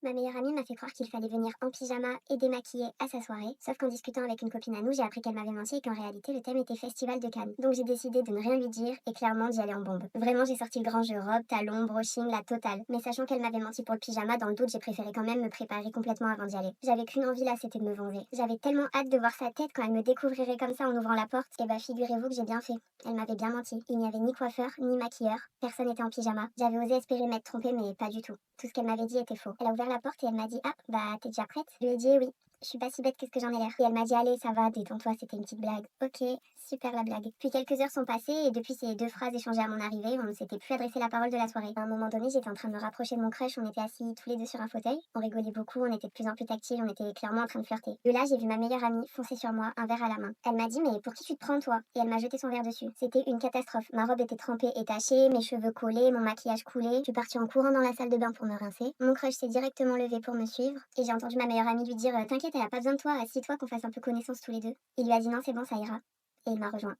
Ma meilleure amie m'a fait croire qu'il fallait venir en pyjama et démaquillée à sa soirée, sauf qu'en discutant avec une copine à nous, j'ai appris qu'elle m'avait menti et qu'en réalité le thème était Festival de Cannes. Donc j'ai décidé de ne rien lui dire et clairement d'y aller en bombe. Vraiment, j'ai sorti le grand jeu robe, talons, brushing, la totale. Mais sachant qu'elle m'avait menti pour le pyjama, dans le doute, j'ai préféré quand même me préparer complètement avant d'y aller. J'avais qu'une envie là, c'était de me venger. J'avais tellement hâte de voir sa tête quand elle me découvrirait comme ça en ouvrant la porte. Et bah figurez-vous que j'ai bien fait. Elle m'avait bien menti. Il n'y avait ni coiffeur, ni maquilleur. Personne n'était en pyjama. J'avais osé espérer m'être trompée, mais pas du tout. Tout ce qu'elle m'avait dit était faux. Elle a ouvert la porte et elle m'a dit: Ah, bah t'es déjà prête? Je lui ai dit: Eh oui. Je suis pas si bête, qu'est-ce que j'en ai l'air? Et elle m'a dit: Allez, ça va, détends-toi, c'était une petite blague. Ok, super la blague. Puis quelques heures sont passées et depuis ces deux phrases échangées à mon arrivée, on ne s'était plus adressé la parole de la soirée. À un moment donné, j'étais en train de me rapprocher de mon crush, on était assis tous les deux sur un fauteuil. On rigolait beaucoup, on était de plus en plus tactiles, on était clairement en train de flirter. De là, j'ai vu ma meilleure amie foncer sur moi, un verre à la main. Elle m'a dit: Mais pour qui tu te prends, toi? Et elle m'a jeté son verre dessus. C'était une catastrophe. Ma robe était trempée et tachée, mes cheveux collés, mon maquillage coulé. Je suis partie en courant dans la salle de bain pour me rincer. Mon crush s'est directement levé pour me suivre et j'ai entendu ma meilleure amie lui dire: T'inquiète, elle a pas besoin de toi, assis-toi qu'on fasse un peu connaissance tous les deux. Il lui a dit: Non, c'est bon, ça ira. Et il m'a rejoint.